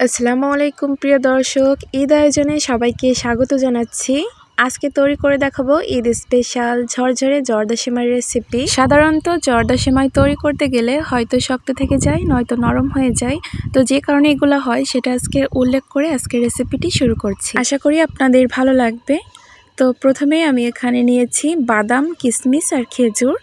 আসসালামু আলাইকুম প্রিয় দর্শক, ঈদ আয়োজনে সবাইকে স্বাগত জানাচ্ছি। আজকে তৈরি করে দেখাবো ঈদ স্পেশাল ঝরঝরে জর্দা সেমাইয়ের রেসিপি। সাধারণত জর্দা সেমাই তৈরি করতে গেলে হয়তো শক্ত থেকে যায়, নয়তো নরম হয়ে যায়। তো যে কারণে এগুলো হয় সেটা আজকে উল্লেখ করে আজকে রেসিপিটি শুরু করছি। আশা করি আপনাদের ভালো লাগবে। তো প্রথমেই আমি এখানে নিয়েছি বাদাম, কিশমিশ আর খেজুর।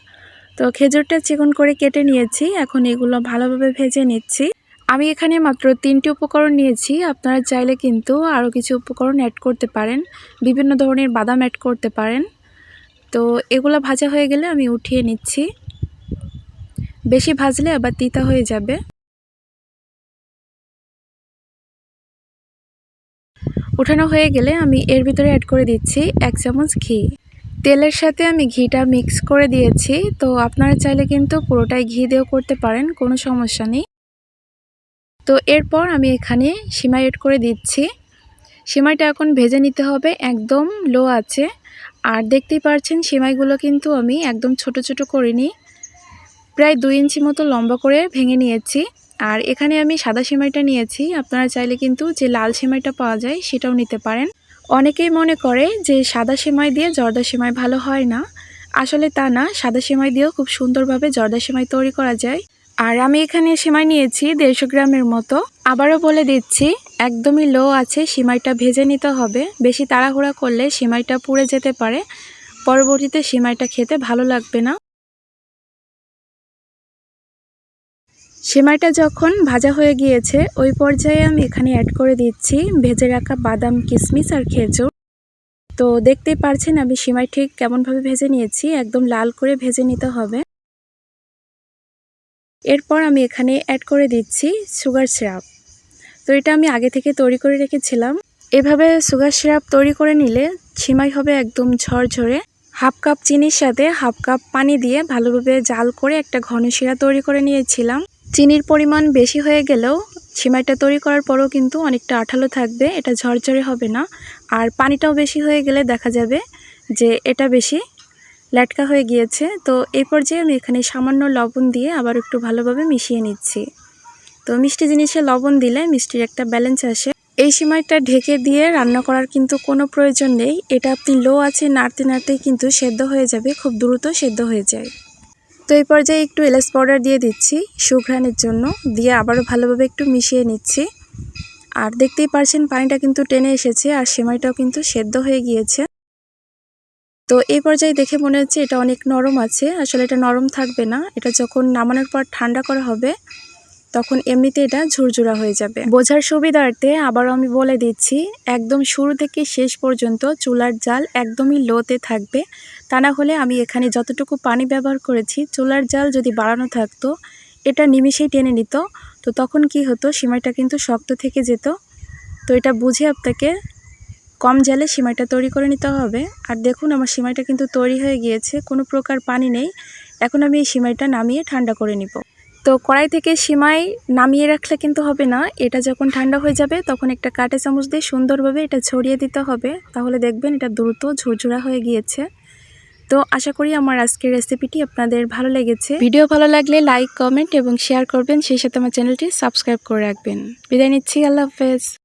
তো খেজুরটা চিকন করে কেটে নিয়েছি। এখন এগুলো ভালোভাবে ভেজে নিচ্ছি। আমি এখানে মাত্র 3টি উপকরণ নিয়েছি। আপনারা চাইলে কিন্তু আরও কিছু উপকরণ অ্যাড করতে পারেন, বিভিন্ন ধরনের বাদাম অ্যাড করতে পারেন। তো এগুলো ভাজা হয়ে গেলে আমি উঠিয়ে নিচ্ছি। বেশি ভাজলে আবার তিতা হয়ে যাবে। উঠানো হয়ে গেলে আমি এর ভিতরে অ্যাড করে দিচ্ছি 1 চামচ ঘি। তেলের সাথে আমি ঘিটা মিক্স করে দিয়েছি। তো আপনারা চাইলে কিন্তু পুরোটাই ঘি দিয়েও করতে পারেন, কোনো সমস্যা নেই। তো এরপর আমি এখানে সিমাই অ্যাড করে দিচ্ছি। সিমাইটা এখন ভেজে নিতে হবে একদম লো আছে। আর দেখতেই পাচ্ছেন সিমাইগুলো কিন্তু আমি একদম ছোট ছোট করিনি, প্রায় 2 ইঞ্চি মতো লম্বা করে ভেঙে নিয়েছি। আর এখানে আমি সাদা সিমাইটা নিয়েছি। আপনারা চাইলে কিন্তু যে লাল সিমাইটা পাওয়া যায় সেটাও নিতে পারেন। অনেকেই মনে করে যে সাদা সিমাই দিয়ে জর্দা সিমাই ভালো হয় না। আসলে তা না, সাদা সিমাই দিয়েও খুব সুন্দরভাবে জর্দা সিমাই তৈরি করা যায়। আর আমি এখানে সিমাই নিয়েছি 150 গ্রামের মতো। আবারও বলে দিচ্ছি, একদমই লো আছে সিমাইটা ভেজে নিতে হবে। বেশি তাড়াহুড়া করলে সিমাইটা পুড়ে যেতে পারে, পরবর্তীতে সিমাইটা খেতে ভালো লাগবে না। সিমাইটা যখন ভাজা হয়ে গিয়েছে ওই পর্যায়ে আমি এখানে অ্যাড করে দিচ্ছি ভেজে রাখা বাদাম, কিশমিশ আর খেজুর। তো দেখতেই পারছেন আমি সিমাই ঠিক কেমনভাবে ভেজে নিয়েছি, একদম লাল করে ভেজে নিতে হবে। এরপর আমি এখানে অ্যাড করে দিচ্ছি সুগার সিরাপ। তো এটা আমি আগে থেকে তৈরি করে রেখেছিলাম। এভাবে সুগার সিরাপ তৈরি করে নিলে সিমাই হবে একদম ঝরঝরে। 1/2 কাপ চিনির সাথে 1/2 কাপ পানি দিয়ে ভালোভাবে জাল করে একটা ঘন শিরা তৈরি করে নিয়েছিলাম। চিনির পরিমাণ বেশি হয়ে গেলেও সিমাইটা তৈরি করার পরেও কিন্তু অনেকটা আঠালো থাকবে, এটা ঝরঝরে হবে না। আর পানিটাও বেশি হয়ে গেলে দেখা যাবে যে এটা বেশি ল্যাটকা হয়ে গিয়েছে। তো এই পর্যায়ে আমি এখানে সামান্য লবণ দিয়ে আবার একটু ভালোভাবে মিশিয়ে নিচ্ছি। তো মিষ্টি জিনিসে লবণ দিলে মিষ্টির একটা ব্যালেন্স আসে। এই সিমাইটা ঢেকে দিয়ে রান্না করার কিন্তু কোনো প্রয়োজন নেই। এটা আপনি লো আছে নাড়তে নাড়তেই কিন্তু সেদ্ধ হয়ে যাবে, খুব দ্রুত সেদ্ধ হয়ে যায়। তো এই পর্যায়ে একটু এলাচ পাউডার দিয়ে দিচ্ছি সুঘ্রাণের জন্য, দিয়ে আবারও ভালোভাবে একটু মিশিয়ে নিচ্ছি। আর দেখতেই পারছেন পানিটা কিন্তু টেনে এসেছে আর সিমাইটাও কিন্তু সেদ্ধ হয়ে গিয়েছে। তো এই পর্যায়ে দেখে মনে হচ্ছে এটা অনেক নরম আছে। আসলে এটা নরম থাকবে না, এটা যখন নামানোর পর ঠান্ডা করা হবে তখন এমনিতে এটা ঝুরঝুরা হয়ে যাবে। বোঝার সুবিধার্থে আবারও আমি বলে দিচ্ছি, একদম শুরু থেকে শেষ পর্যন্ত চুলার জাল একদমই লোতে থাকবে। তা না হলে আমি এখানে যতটুকু পানি ব্যবহার করেছি, চুলার জাল যদি বাড়ানো থাকতো এটা নিমেষেই টেনে নিত। তো তখন কি হতো, সিমাইটা কিন্তু শক্ত থেকে যেত। তো এটা বুঝে আপনাকে কম জালে সিমাইটা তৈরি করে নিতে হবে। আর দেখুন আমার সিমাইটা কিন্তু তৈরি হয়ে গিয়েছে, কোনো প্রকার পানি নেই। এখন আমি এই সিমাইটা নামিয়ে ঠান্ডা করে নিব। তো কড়াই থেকে সিমাই নামিয়ে রাখলে কিন্তু হবে না, এটা যখন ঠান্ডা হয়ে যাবে তখন একটা কাঁটা চামচ দিয়ে সুন্দরভাবে এটা ছড়িয়ে দিতে হবে। তাহলে দেখবেন এটা দ্রুত ঝুরঝুরা হয়ে গিয়েছে। তো আশা করি আমার আজকের রেসিপিটি আপনাদের ভালো লেগেছে। ভিডিও ভালো লাগলে লাইক, কমেন্ট এবং শেয়ার করবেন, সেই সাথে আমার চ্যানেলটি সাবস্ক্রাইব করে রাখবেন। বিদায় নিচ্ছি, আল্লাহ হাফেজ।